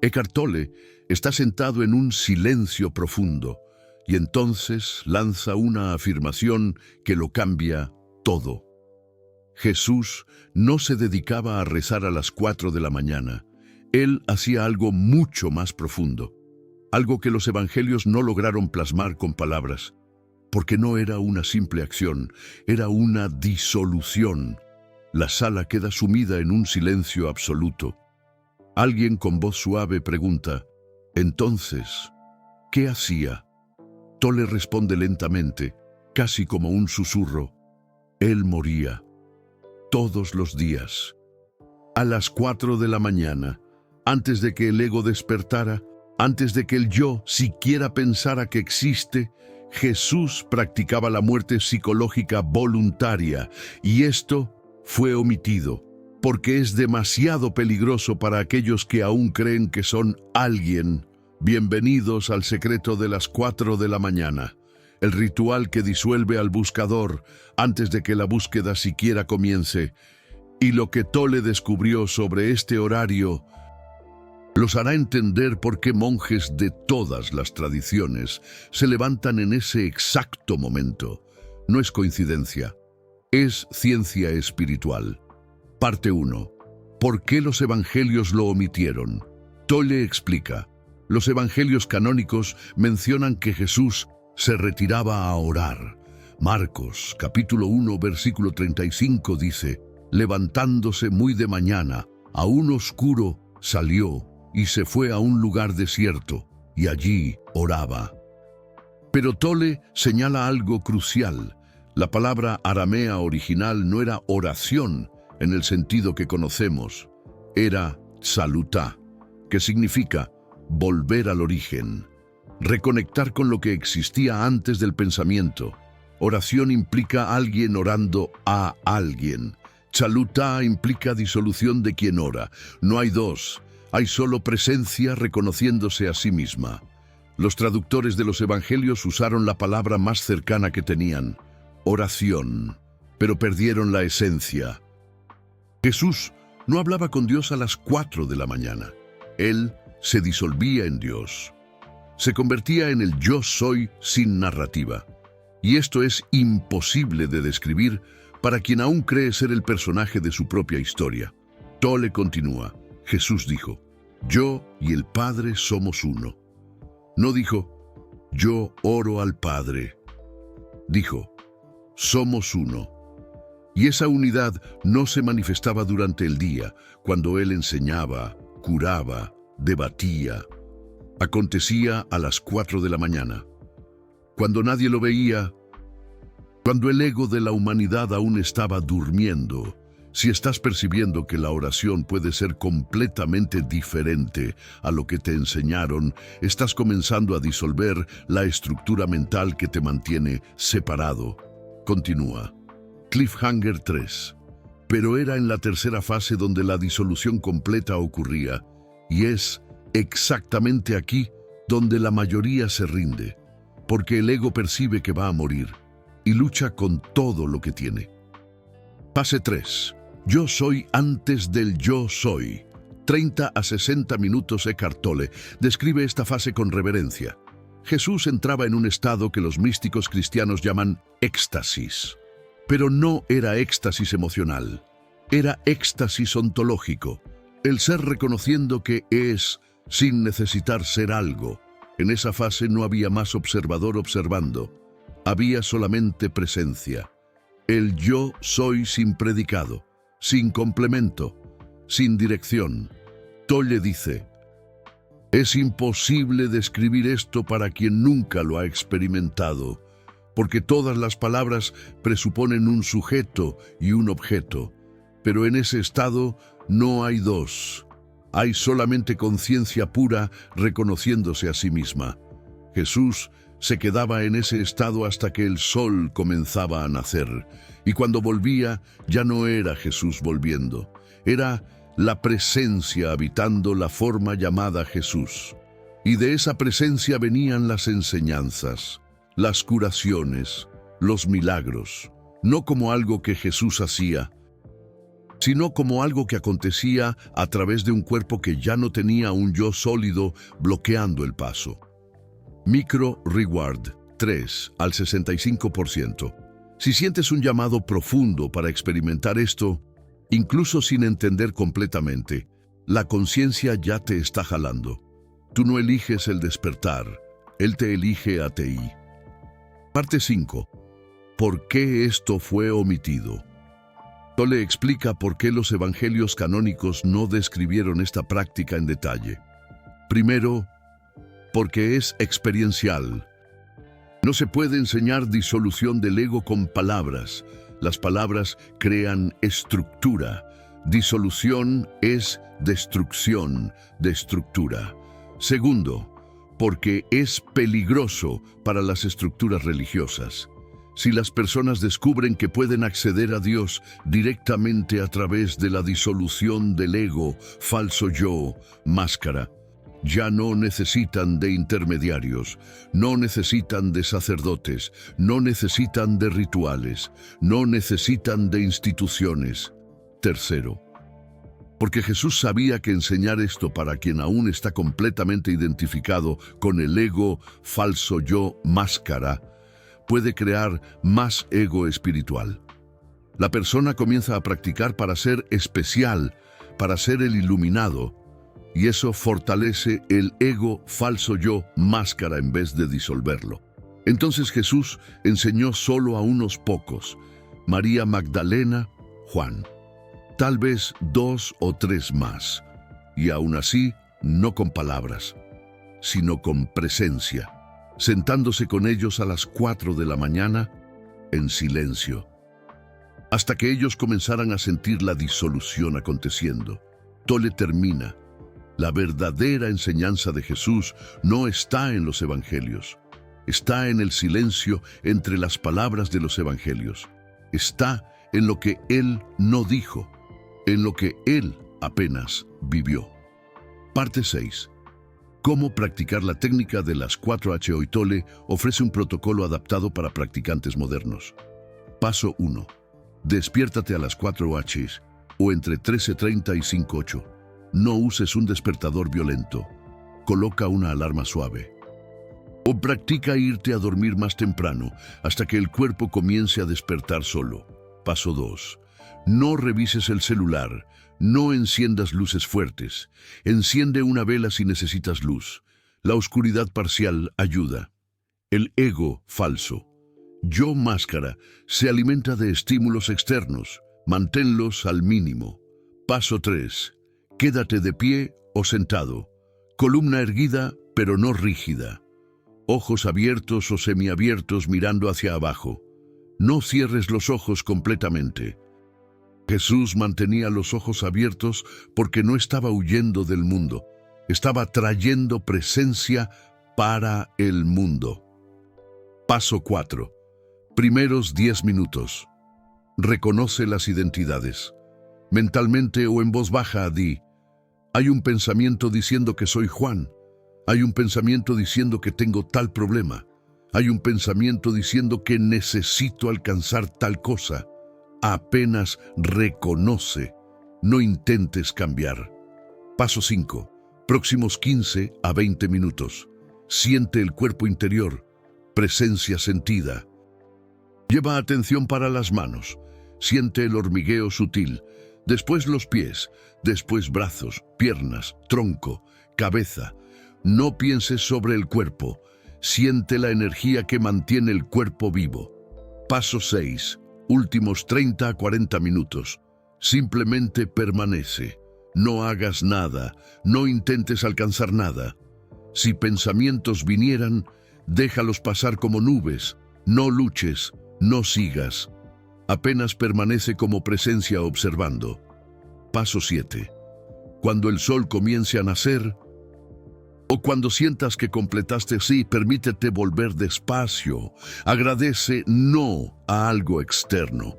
Eckhart Tolle está sentado en un silencio profundo y entonces lanza una afirmación que lo cambia todo. Jesús no se dedicaba a rezar a las 4 de la mañana. Él hacía algo mucho más profundo, algo que los evangelios no lograron plasmar con palabras, porque no era una simple acción, era una disolución. La sala queda sumida en un silencio absoluto. Alguien con voz suave pregunta, entonces, ¿qué hacía? Tolle responde lentamente, casi como un susurro. Él moría. Todos los días. A las 4 de la mañana, antes de que el ego despertara, antes de que el yo siquiera pensara que existe, Jesús practicaba la muerte psicológica voluntaria, y esto fue omitido, porque es demasiado peligroso para aquellos que aún creen que son alguien. Bienvenidos al secreto de las 4 de la mañana, el ritual que disuelve al buscador antes de que la búsqueda siquiera comience. Y lo que Tolle descubrió sobre este horario los hará entender por qué monjes de todas las tradiciones se levantan en ese exacto momento. No es coincidencia, es ciencia espiritual. Parte 1. ¿Por qué los evangelios lo omitieron? Tolle explica. Los evangelios canónicos mencionan que Jesús se retiraba a orar. Marcos, capítulo 1, versículo 35 dice, levantándose muy de mañana, aún oscuro, salió y se fue a un lugar desierto, y allí oraba. Pero Tolle señala algo crucial. La palabra aramea original no era oración en el sentido que conocemos, era salutá, que significa volver al origen, reconectar con lo que existía antes del pensamiento. Oración implica alguien orando a alguien. Salutá implica disolución de quien ora. No hay dos, hay solo presencia reconociéndose a sí misma. Los traductores de los evangelios usaron la palabra más cercana que tenían, oración, pero perdieron la esencia. Jesús no hablaba con Dios a las 4 de la mañana. Él se disolvía en Dios. Se convertía en el yo soy sin narrativa. Y esto es imposible de describir para quien aún cree ser el personaje de su propia historia. Tolle continúa. Jesús dijo, yo y el Padre somos uno. No dijo, yo oro al Padre. Dijo, somos uno. Y esa unidad no se manifestaba durante el día, cuando Él enseñaba, curaba, debatía. Acontecía a las 4 de la mañana. Cuando nadie lo veía, cuando el ego de la humanidad aún estaba durmiendo. Si estás percibiendo que la oración puede ser completamente diferente a lo que te enseñaron, estás comenzando a disolver la estructura mental que te mantiene separado. Continúa. Cliffhanger 3. Pero era en la tercera fase donde la disolución completa ocurría, y es exactamente aquí donde la mayoría se rinde, porque el ego percibe que va a morir y lucha con todo lo que tiene. Fase 3. Yo soy antes del yo soy. 30 a 60 minutos. Eckhart Tolle describe esta fase con reverencia. Jesús entraba en un estado que los místicos cristianos llaman éxtasis. Pero no era éxtasis emocional, era éxtasis ontológico, el ser reconociendo que es sin necesitar ser algo. En esa fase no había más observador observando, había solamente presencia. El yo soy sin predicado, sin complemento, sin dirección. Tolle dice, es imposible describir esto para quien nunca lo ha experimentado, porque todas las palabras presuponen un sujeto y un objeto, pero en ese estado no hay dos. Hay solamente conciencia pura reconociéndose a sí misma. Jesús se quedaba en ese estado hasta que el sol comenzaba a nacer, y cuando volvía ya no era Jesús volviendo, era la presencia habitando la forma llamada Jesús. Y de esa presencia venían las enseñanzas, las curaciones, los milagros, no como algo que Jesús hacía, sino como algo que acontecía a través de un cuerpo que ya no tenía un yo sólido bloqueando el paso. Micro Reward 3 al 65%. Si sientes un llamado profundo para experimentar esto, incluso sin entender completamente, la conciencia ya te está jalando. Tú no eliges el despertar, Él te elige a ti. Parte 5. ¿Por qué esto fue omitido? Tolle explica por qué los evangelios canónicos no describieron esta práctica en detalle. Primero, porque es experiencial. No se puede enseñar disolución del ego con palabras. Las palabras crean estructura. Disolución es destrucción de estructura. Segundo, porque es peligroso para las estructuras religiosas. Si las personas descubren que pueden acceder a Dios directamente a través de la disolución del ego, falso yo, máscara, ya no necesitan de intermediarios, no necesitan de sacerdotes, no necesitan de rituales, no necesitan de instituciones. Tercero, porque Jesús sabía que enseñar esto para quien aún está completamente identificado con el ego, falso yo, máscara, puede crear más ego espiritual. La persona comienza a practicar para ser especial, para ser el iluminado, y eso fortalece el ego falso yo máscara en vez de disolverlo. Entonces Jesús enseñó solo a unos pocos, María Magdalena, Juan, tal vez 2 o 3 más, y aún así no con palabras, sino con presencia, sentándose con ellos a las 4 de la mañana en silencio, hasta que ellos comenzaran a sentir la disolución aconteciendo. Tolle termina. La verdadera enseñanza de Jesús no está en los evangelios, está en el silencio entre las palabras de los evangelios, está en lo que Él no dijo, en lo que Él apenas vivió. Parte 6. Cómo practicar la técnica de las 4H. Hoy Tolle ofrece un protocolo adaptado para practicantes modernos. Paso 1. Despiértate a las 4H o entre 13:30 y 5:08. No uses un despertador violento. Coloca una alarma suave. O practica irte a dormir más temprano hasta que el cuerpo comience a despertar solo. Paso 2. No revises el celular. No enciendas luces fuertes. Enciende una vela si necesitas luz. La oscuridad parcial ayuda. El ego falso, yo máscara, se alimenta de estímulos externos. Manténlos al mínimo. Paso 3. Quédate de pie o sentado. Columna erguida, pero no rígida. Ojos abiertos o semiabiertos mirando hacia abajo. No cierres los ojos completamente. Jesús mantenía los ojos abiertos porque no estaba huyendo del mundo. Estaba trayendo presencia para el mundo. Paso 4. Primeros 10 minutos. Reconoce las identidades. Mentalmente o en voz baja di: hay un pensamiento diciendo que soy Juan. Hay un pensamiento diciendo que tengo tal problema. Hay un pensamiento diciendo que necesito alcanzar tal cosa. Apenas reconoce, no intentes cambiar. Paso 5. Próximos 15 a 20 minutos. Siente el cuerpo interior, presencia sentida. Lleva atención para las manos. Siente el hormigueo sutil. Después los pies, después brazos, piernas, tronco, cabeza. No pienses sobre el cuerpo. Siente la energía que mantiene el cuerpo vivo. Paso 6. Últimos 30 a 40 minutos. Simplemente permanece. No hagas nada. No intentes alcanzar nada. Si pensamientos vinieran, déjalos pasar como nubes. No luches. No sigas. Apenas permanece como presencia observando. Paso 7. Cuando el sol comience a nacer, o cuando sientas que completaste, sí, permítete volver despacio. Agradece no a algo externo,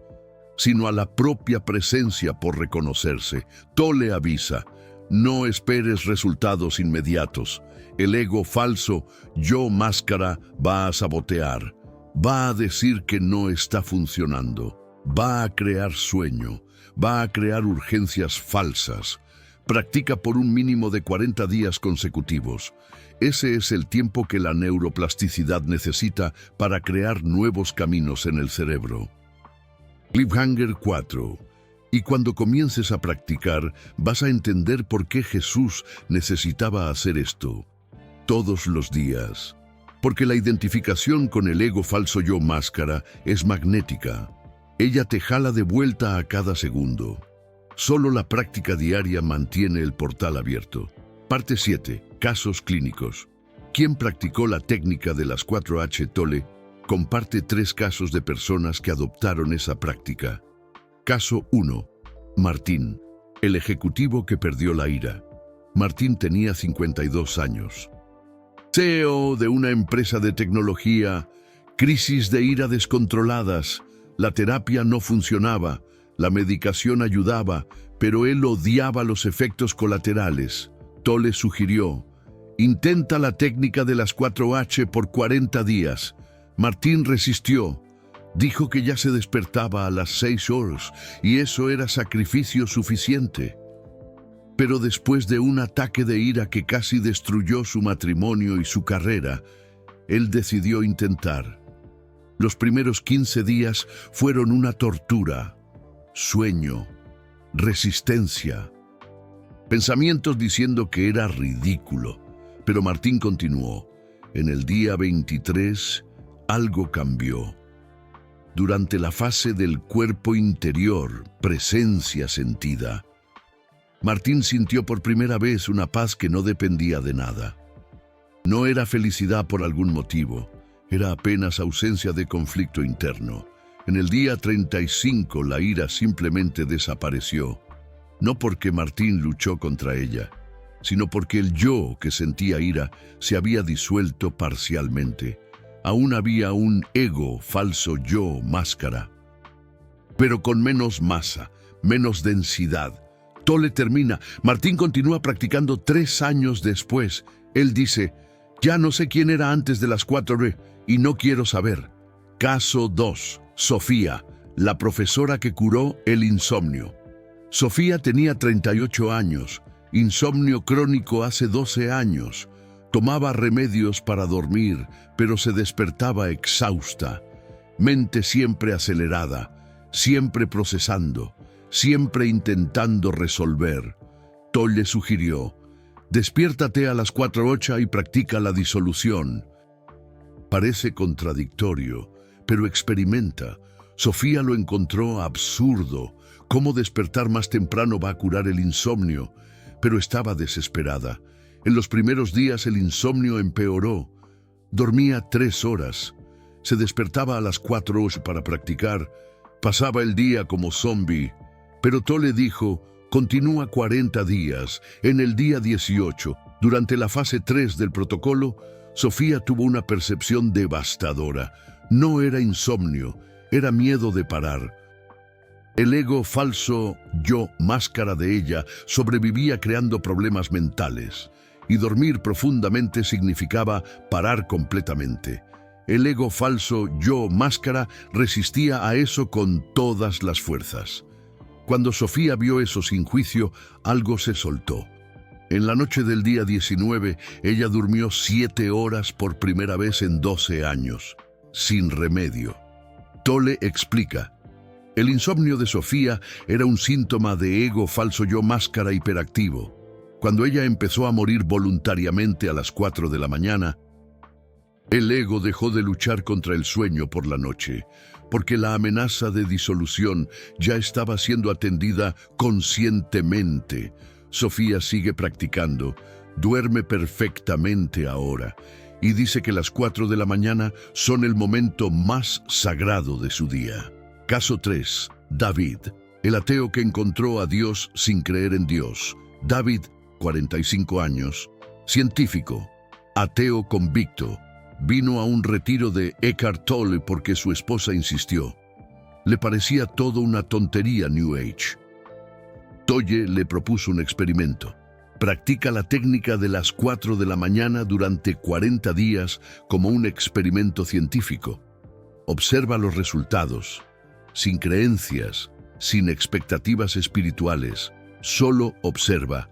sino a la propia presencia por reconocerse. Tolle avisa: no esperes resultados inmediatos. El ego falso, yo máscara, va a sabotear. Va a decir que no está funcionando. Va a crear sueño. va a crear urgencias falsas. Practica por un mínimo de 40 días consecutivos. Ese es el tiempo que la neuroplasticidad necesita para crear nuevos caminos en el cerebro. Cliffhanger 4. Y cuando comiences a practicar, vas a entender por qué Jesús necesitaba hacer esto todos los días. Porque la identificación con el ego falso yo máscara es magnética. Ella te jala de vuelta a cada segundo. Solo la práctica diaria mantiene el portal abierto. Parte 7. Casos clínicos. Quien practicó la técnica de las 4H Tolle comparte 3 casos de personas que adoptaron esa práctica. Caso 1. Martín, el ejecutivo que perdió la ira. Martín tenía 52 años. CEO de una empresa de tecnología, crisis de ira descontroladas, la terapia no funcionaba, la medicación ayudaba, pero él odiaba los efectos colaterales. Tolle sugirió, intenta la técnica de las 4H por 40 días. Martín resistió. Dijo que ya se despertaba a las 6 horas y eso era sacrificio suficiente. Pero después de un ataque de ira que casi destruyó su matrimonio y su carrera, él decidió intentar. Los primeros 15 días fueron una tortura, sueño, resistencia, pensamientos diciendo que era ridículo. Pero Martín continuó. En el día 23, algo cambió. Durante la fase del cuerpo interior, presencia sentida, Martín sintió por primera vez una paz que no dependía de nada. No era felicidad por algún motivo, era apenas ausencia de conflicto interno. En el día 35 la ira simplemente desapareció, no porque Martín luchó contra ella, sino porque el yo que sentía ira se había disuelto parcialmente. Aún había un ego falso yo máscara, pero con menos masa, menos densidad. Tolle termina. Martín continúa practicando 3 años después. Él dice, ya no sé quién era antes de las 4 y no quiero saber. Caso 2. Sofía, la profesora que curó el insomnio. Sofía tenía 38 años, insomnio crónico hace 12 años. Tomaba remedios para dormir, pero se despertaba exhausta. Mente siempre acelerada, siempre procesando, siempre intentando resolver. Tolle sugirió, despiértate a las 4:08 y practica la disolución. Parece contradictorio, pero experimenta. Sofía lo encontró absurdo. ¿Cómo despertar más temprano va a curar el insomnio? Pero estaba desesperada. En los primeros días el insomnio empeoró. Dormía 3 horas. Se despertaba a las 4:08 para practicar. Pasaba el día como zombie. Pero Tolle dijo, continúa 40 días. En el día 18, durante la fase 3 del protocolo, Sofía tuvo una percepción devastadora. No era insomnio, era miedo de parar. El ego falso, yo, máscara de ella, sobrevivía creando problemas mentales. Y dormir profundamente significaba parar completamente. El ego falso, yo, máscara, resistía a eso con todas las fuerzas. Cuando Sofía vio eso sin juicio, algo se soltó. En la noche del día 19, ella durmió 7 horas por primera vez en 12 años, sin remedio. Tolle explica, el insomnio de Sofía era un síntoma de ego falso yo máscara hiperactivo. Cuando ella empezó a morir voluntariamente a las 4 de la mañana, el ego dejó de luchar contra el sueño por la noche, porque la amenaza de disolución ya estaba siendo atendida conscientemente. Sofía sigue practicando, duerme perfectamente ahora, y dice que las 4 de la mañana son el momento más sagrado de su día. Caso 3. David, el ateo que encontró a Dios sin creer en Dios. David, 45 años, científico, ateo convicto, vino a un retiro de Eckhart Tolle porque su esposa insistió. Le parecía todo una tontería New Age. Tolle le propuso un experimento. Practica la técnica de las 4 de la mañana durante 40 días como un experimento científico. Observa los resultados, sin creencias, sin expectativas espirituales, solo observa.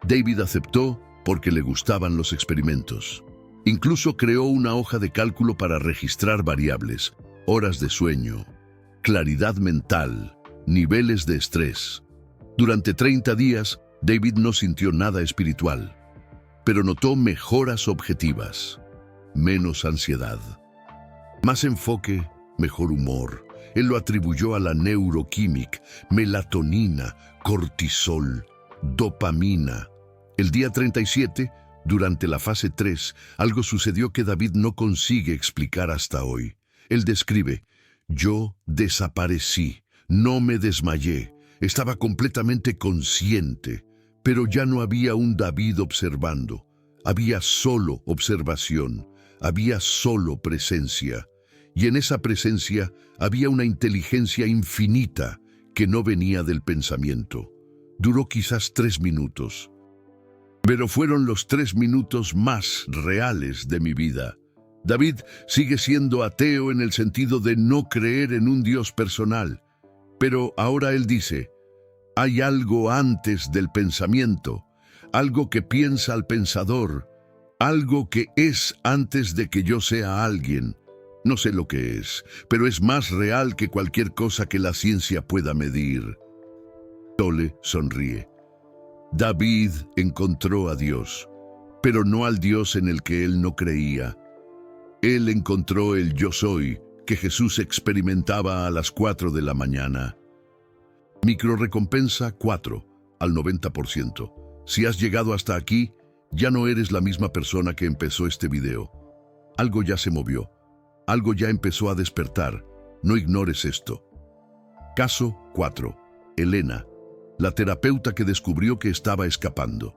David aceptó porque le gustaban los experimentos. Incluso creó una hoja de cálculo para registrar variables, horas de sueño, claridad mental, niveles de estrés. Durante 30 días, David no sintió nada espiritual, pero notó mejoras objetivas, menos ansiedad, más enfoque, mejor humor. Él lo atribuyó a la neuroquímica, melatonina, cortisol, dopamina. El día 37, durante la fase 3, algo sucedió que David no consigue explicar hasta hoy. Él describe: yo desaparecí, no me desmayé, estaba completamente consciente, pero ya no había un David observando. Había solo observación, había solo presencia. Y en esa presencia había una inteligencia infinita que no venía del pensamiento. Duró quizás 3 minutos, pero fueron los 3 minutos más reales de mi vida. David sigue siendo ateo en el sentido de no creer en un Dios personal, pero ahora él dice: hay algo antes del pensamiento, algo que piensa al pensador, algo que es antes de que yo sea alguien. No sé lo que es, pero es más real que cualquier cosa que la ciencia pueda medir. Tolle sonríe. David encontró a Dios, pero no al Dios en el que él no creía. Él encontró el yo soy que Jesús experimentaba a las 4 de la mañana. Microrecompensa 4 al 90%. Si has llegado hasta aquí, ya no eres la misma persona que empezó este video. Algo ya se movió. Algo ya empezó a despertar. No ignores esto. Caso 4. Elena, la terapeuta que descubrió que estaba escapando.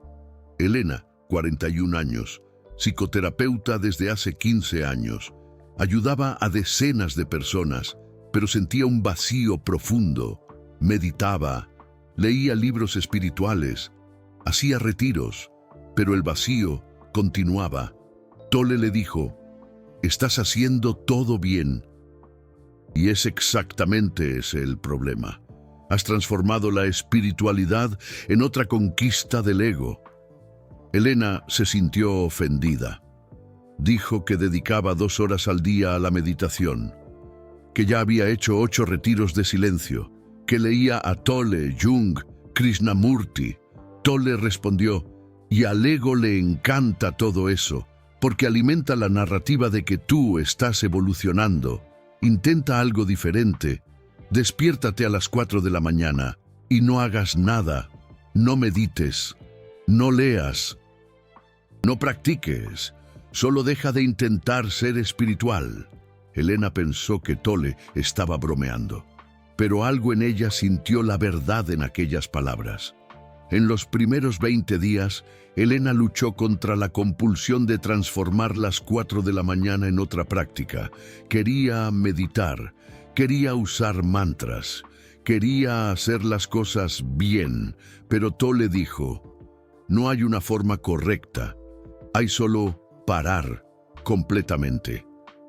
Elena, 41 años, psicoterapeuta desde hace 15 años. Ayudaba a decenas de personas, pero sentía un vacío profundo. Meditaba, leía libros espirituales, hacía retiros, pero el vacío continuaba. Tolle le dijo: estás haciendo todo bien. Y es exactamente ese el problema. Has transformado la espiritualidad en otra conquista del ego. Elena se sintió ofendida. Dijo que dedicaba 2 horas al día a la meditación, que ya había hecho 8 retiros de silencio, que leía a Tolle, Jung, Krishnamurti. Tolle respondió: y al ego le encanta todo eso, porque alimenta la narrativa de que tú estás evolucionando. Intenta algo diferente. Despiértate a las 4 de la mañana y no hagas nada. No medites, no leas, no practiques. Solo deja de intentar ser espiritual. Elena pensó que Tolle estaba bromeando, pero algo en ella sintió la verdad en aquellas palabras. En los primeros 20 días, Elena luchó contra la compulsión de transformar las 4 de la mañana en otra práctica. Quería meditar, quería usar mantras, quería hacer las cosas bien, pero Tolle dijo: no hay una forma correcta, hay solo parar completamente.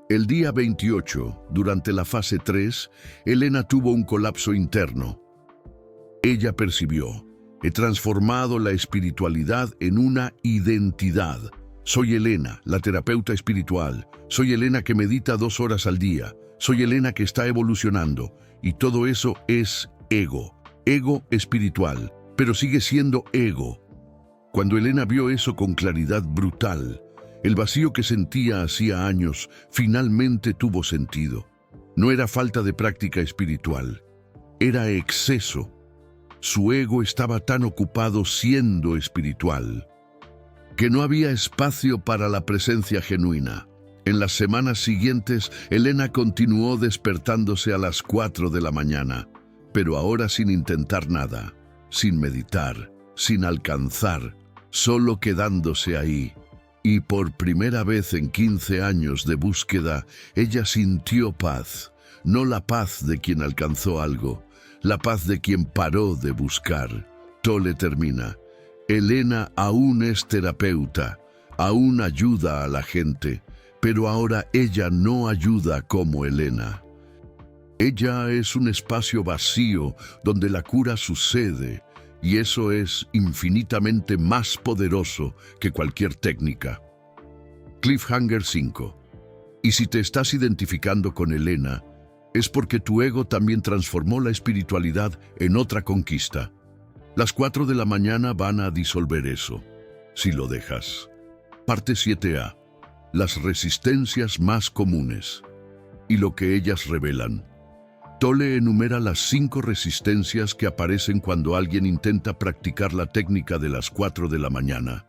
El día 28, durante la fase 3, Elena tuvo un colapso interno. Ella percibió: he transformado la espiritualidad en una identidad. Soy Elena, la terapeuta espiritual. Soy Elena que medita 2 horas al día. Soy Elena que está evolucionando. Y todo eso es ego. Ego espiritual. Pero sigue siendo ego. Cuando Elena vio eso con claridad brutal, el vacío que sentía hacía años finalmente tuvo sentido. No era falta de práctica espiritual. Era exceso. Su ego estaba tan ocupado siendo espiritual que no había espacio para la presencia genuina. En las semanas siguientes, Elena continuó despertándose a las 4 de la mañana, pero ahora sin intentar nada, sin meditar, sin alcanzar, solo quedándose ahí. Y por primera vez en 15 años de búsqueda, ella sintió paz, no la paz de quien alcanzó algo, la paz de quien paró de buscar. Tolle termina: Elena aún es terapeuta, aún ayuda a la gente, pero ahora ella no ayuda como Elena. Ella es un espacio vacío donde la cura sucede, y eso es infinitamente más poderoso que cualquier técnica. Cliffhanger 5. Y si te estás identificando con Elena, es porque tu ego también transformó la espiritualidad en otra conquista. Las 4 de la mañana van a disolver eso, si lo dejas. Parte 7a. Las resistencias más comunes y lo que ellas revelan. Tolle enumera las 5 resistencias que aparecen cuando alguien intenta practicar la técnica de las 4 de la mañana.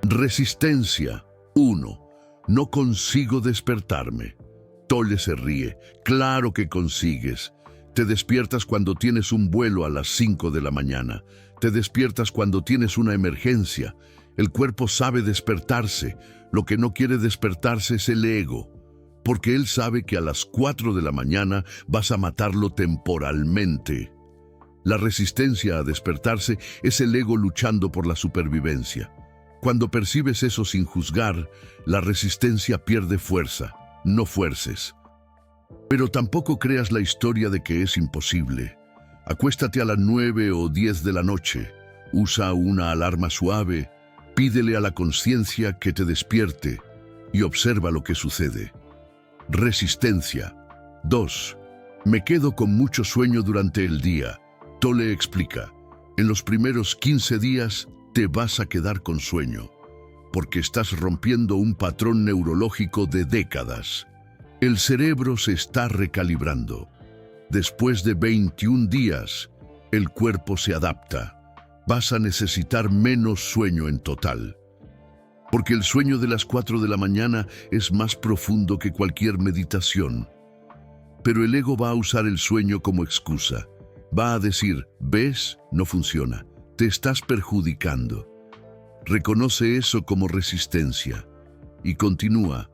Resistencia 1. No consigo despertarme. Tolle se ríe. Claro que consigues. Te despiertas cuando tienes un vuelo a las 5 de la mañana. Te despiertas cuando tienes una emergencia. El cuerpo sabe despertarse. Lo que no quiere despertarse es el ego, porque él sabe que a las 4 de la mañana vas a matarlo temporalmente. La resistencia a despertarse es el ego luchando por la supervivencia. Cuando percibes eso sin juzgar, la resistencia pierde fuerza. No fuerces. Pero tampoco creas la historia de que es imposible. Acuéstate a las 9 o 10 de la noche. Usa una alarma suave. Pídele a la conciencia que te despierte y observa lo que sucede. Resistencia 2. Me quedo con mucho sueño durante el día. Tolle explica, en los primeros 15 días te vas a quedar con sueño, porque estás rompiendo un patrón neurológico de décadas. El cerebro se está recalibrando. Después de 21 días, el cuerpo se adapta. Vas a necesitar menos sueño en total. Porque el sueño de las 4 de la mañana es más profundo que cualquier meditación. Pero el ego va a usar el sueño como excusa. Va a decir, ¿ves? No funciona. Te estás perjudicando. Reconoce eso como resistencia. Y continúa.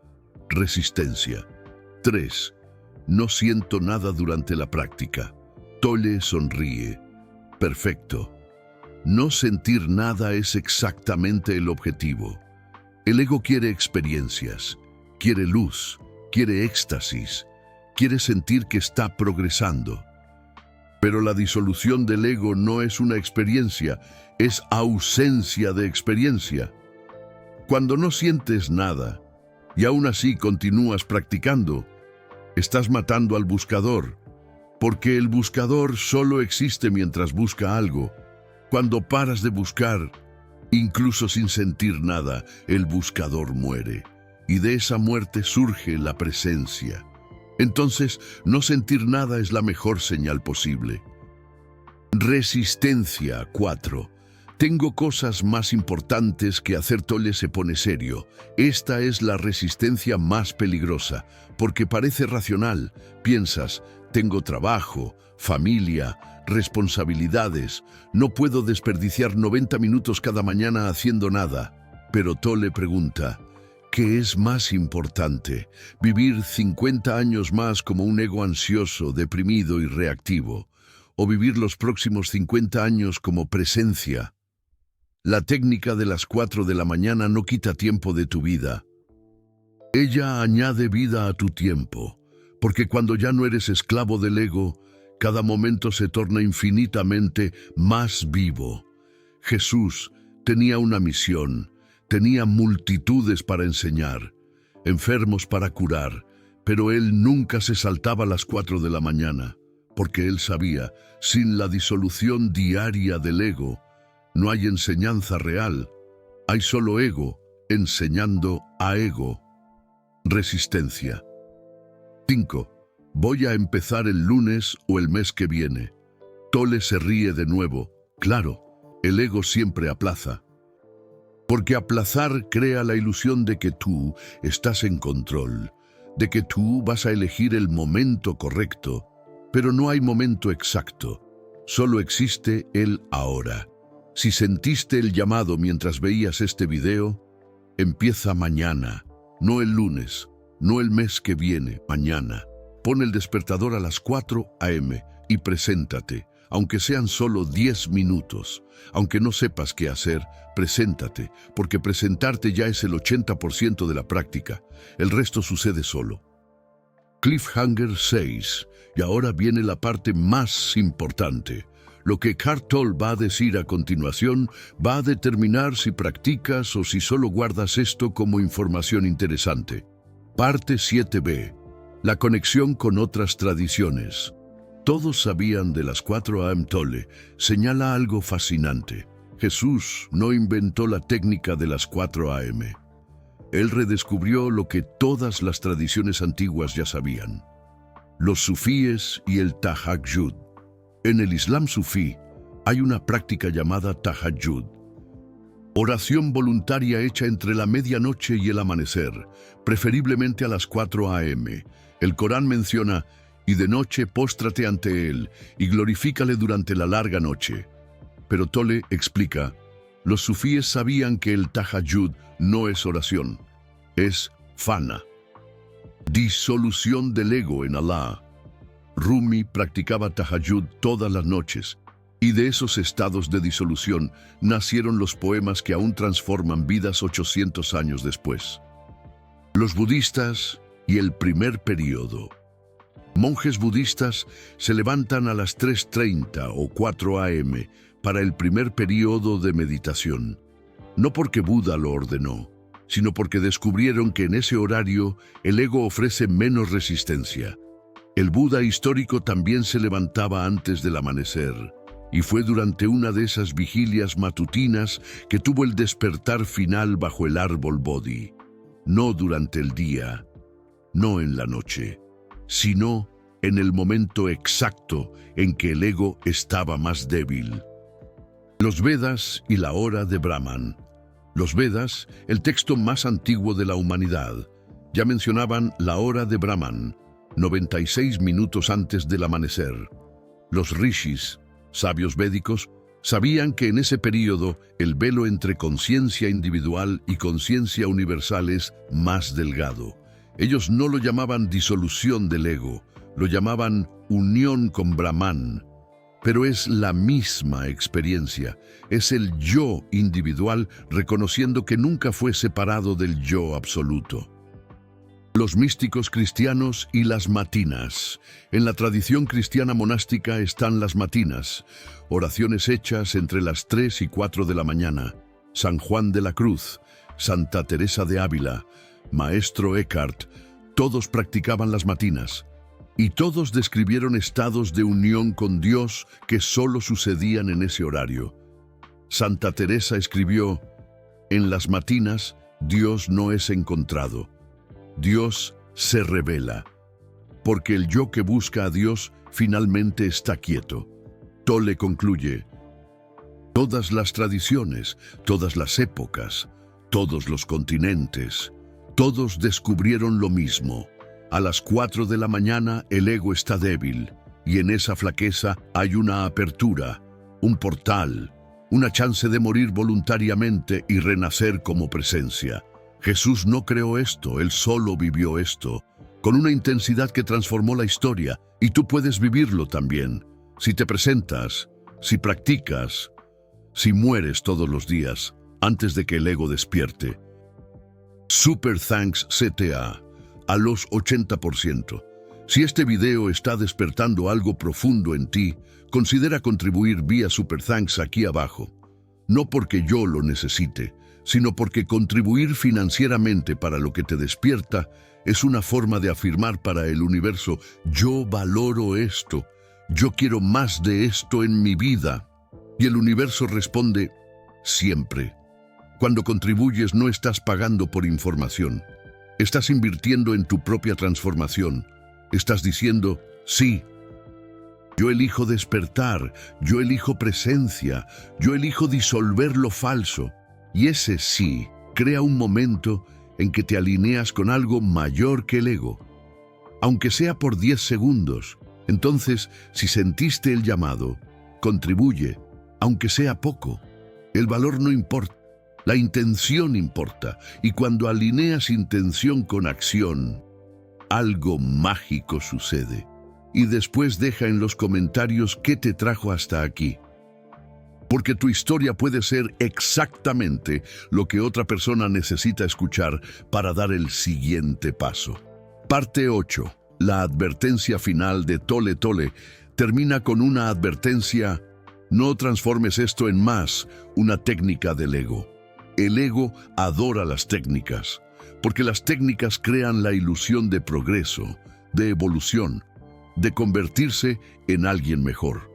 Resistencia. 3. No siento nada durante la práctica. Tolle sonríe. Perfecto. No sentir nada es exactamente el objetivo. El ego quiere experiencias, quiere luz, quiere éxtasis, quiere sentir que está progresando. Pero la disolución del ego no es una experiencia, es ausencia de experiencia. Cuando no sientes nada y aún así continúas practicando, estás matando al buscador, porque el buscador solo existe mientras busca algo. Cuando paras de buscar, incluso sin sentir nada, el buscador muere. Y de esa muerte surge la presencia. Entonces, no sentir nada es la mejor señal posible. Resistencia 4. Tengo cosas más importantes que hacer. Tolle se pone serio. Esta es la resistencia más peligrosa, porque parece racional. Piensas, tengo trabajo, familia, responsabilidades. No puedo desperdiciar 90 minutos cada mañana haciendo nada. Pero Tolle pregunta, ¿qué es más importante? ¿Vivir 50 años más como un ego ansioso, deprimido y reactivo? ¿O vivir los próximos 50 años como presencia? La técnica de las 4 de la mañana no quita tiempo de tu vida. Ella añade vida a tu tiempo, porque cuando ya no eres esclavo del ego, cada momento se torna infinitamente más vivo. Jesús tenía una misión, tenía multitudes para enseñar, enfermos para curar, pero él nunca se saltaba a las 4 de la mañana, porque él sabía, sin la disolución diaria del ego, no hay enseñanza real, hay solo ego enseñando a ego. Resistencia. 5. Voy a empezar el lunes o el mes que viene. Tolle se ríe de nuevo. Claro, el ego siempre aplaza. Porque aplazar crea la ilusión de que tú estás en control, de que tú vas a elegir el momento correcto, pero no hay momento exacto, solo existe el ahora. Si sentiste el llamado mientras veías este video, empieza mañana, no el lunes, no el mes que viene, mañana. Pon el despertador a las 4 a.m. y preséntate, aunque sean solo 10 minutos. Aunque no sepas qué hacer, preséntate, porque presentarte ya es el 80% de la práctica. El resto sucede solo. Cliffhanger 6. Y ahora viene la parte más importante. Lo que Eckhart Tolle va a decir a continuación va a determinar si practicas o si solo guardas esto como información interesante. Parte 7b. La conexión con otras tradiciones. Todos sabían de las 4 AM. Tolle señala algo fascinante. Jesús no inventó la técnica de las 4 AM. Él redescubrió lo que todas las tradiciones antiguas ya sabían. Los sufíes y el tahajjud. En el Islam sufí hay una práctica llamada tahajjud, oración voluntaria hecha entre la medianoche y el amanecer, preferiblemente a las 4 AM. El Corán menciona, y de noche póstrate ante él y glorifícale durante la larga noche. Pero Tolle explica, los sufíes sabían que el tahajjud no es oración, es fana, disolución del ego en Allah. Rumi practicaba tahajjud todas las noches, y de esos estados de disolución nacieron los poemas que aún transforman vidas 800 años después. Los budistas y el primer período. Monjes budistas se levantan a las 3:30 o 4 AM para el primer período de meditación, no porque Buda lo ordenó, sino porque descubrieron que en ese horario el ego ofrece menos resistencia. El Buda histórico también se levantaba antes del amanecer, y fue durante una de esas vigilias matutinas que tuvo el despertar final bajo el árbol Bodhi. No durante el día, no en la noche, sino en el momento exacto en que el ego estaba más débil. Los Vedas y la hora de Brahman. Los Vedas, el texto más antiguo de la humanidad, ya mencionaban la hora de Brahman, 96 minutos antes del amanecer. Los rishis, sabios védicos, sabían que en ese período el velo entre conciencia individual y conciencia universal es más delgado. Ellos no lo llamaban disolución del ego, lo llamaban unión con Brahman. Pero es la misma experiencia, es el yo individual reconociendo que nunca fue separado del yo absoluto. Los místicos cristianos y las matinas. En la tradición cristiana monástica están las matinas, oraciones hechas entre las 3 y 4 de la mañana. San Juan de la Cruz, Santa Teresa de Ávila, Maestro Eckhart, todos practicaban las matinas. Y todos describieron estados de unión con Dios que solo sucedían en ese horario. Santa Teresa escribió, en las matinas Dios no es encontrado. Dios se revela, porque el yo que busca a Dios finalmente está quieto. Tolle concluye, todas las tradiciones, todas las épocas, todos los continentes, todos descubrieron lo mismo. A las 4 de la mañana el ego está débil, y en esa flaqueza hay una apertura, un portal, una chance de morir voluntariamente y renacer como presencia. Jesús no creó esto, Él solo vivió esto, con una intensidad que transformó la historia, y tú puedes vivirlo también, si te presentas, si practicas, si mueres todos los días, antes de que el ego despierte. Super Thanks CTA, a los 80%. Si este video está despertando algo profundo en ti, considera contribuir vía Super Thanks aquí abajo. No porque yo lo necesite, sino porque contribuir financieramente para lo que te despierta es una forma de afirmar para el universo, yo valoro esto, yo quiero más de esto en mi vida. Y el universo responde, siempre. Cuando contribuyes no estás pagando por información, estás invirtiendo en tu propia transformación, estás diciendo, sí, yo elijo despertar, yo elijo presencia, yo elijo disolver lo falso. Y ese sí crea un momento en que te alineas con algo mayor que el ego. Aunque sea por 10 segundos, entonces, si sentiste el llamado, contribuye, aunque sea poco. El valor no importa, la intención importa. Y cuando alineas intención con acción, algo mágico sucede. Y después deja en los comentarios qué te trajo hasta aquí. Porque tu historia puede ser exactamente lo que otra persona necesita escuchar para dar el siguiente paso. Parte 8. La advertencia final de Tole Tole termina con una advertencia: no transformes esto en más una técnica del ego. El ego adora las técnicas, porque las técnicas crean la ilusión de progreso, de evolución, de convertirse en alguien mejor.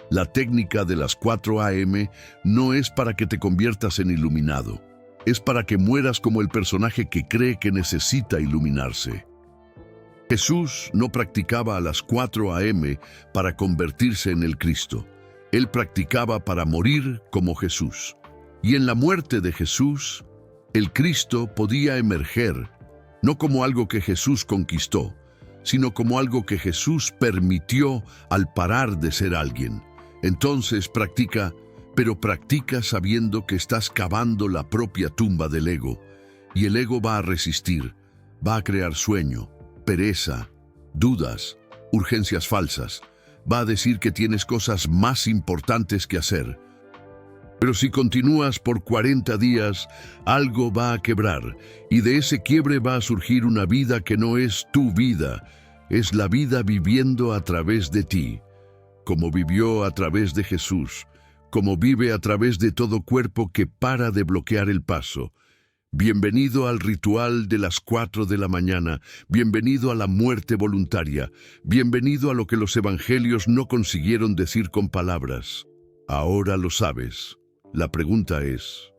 La técnica de las 4 AM no es para que te conviertas en iluminado, es para que mueras como el personaje que cree que necesita iluminarse. Jesús no practicaba a las 4 AM para convertirse en el Cristo. Él practicaba para morir como Jesús. Y en la muerte de Jesús, el Cristo podía emerger, no como algo que Jesús conquistó, sino como algo que Jesús permitió al parar de ser alguien. Entonces practica, pero practica sabiendo que estás cavando la propia tumba del ego, y el ego va a resistir, va a crear sueño, pereza, dudas, urgencias falsas, va a decir que tienes cosas más importantes que hacer. Pero si continúas por 40 días, algo va a quebrar, y de ese quiebre va a surgir una vida que no es tu vida, es la vida viviendo a través de ti, como vivió a través de Jesús, como vive a través de todo cuerpo que para de bloquear el paso. Bienvenido al ritual de las 4 de la mañana, bienvenido a la muerte voluntaria, bienvenido a lo que los evangelios no consiguieron decir con palabras. Ahora lo sabes. La pregunta es,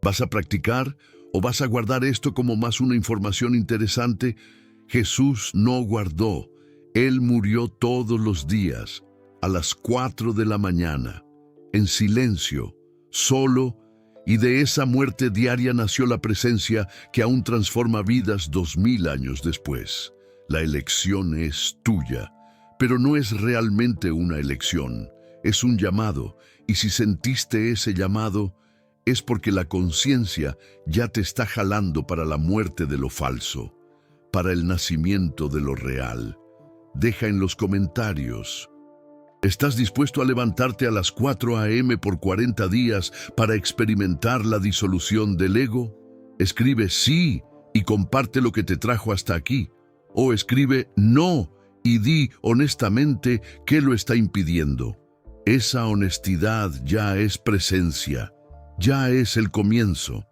¿vas a practicar o vas a guardar esto como más una información interesante? Jesús no guardó. Él murió todos los días, a las 4 de la mañana, en silencio, solo, y de esa muerte diaria nació la presencia que aún transforma vidas 2000 años después. La elección es tuya, pero no es realmente una elección, es un llamado. Y si sentiste ese llamado, es porque la conciencia ya te está jalando para la muerte de lo falso, para el nacimiento de lo real. Deja en los comentarios. ¿Estás dispuesto a levantarte a las 4 AM por 40 días para experimentar la disolución del ego? Escribe sí y comparte lo que te trajo hasta aquí. O escribe no y di honestamente qué lo está impidiendo. Esa honestidad ya es presencia, ya es el comienzo.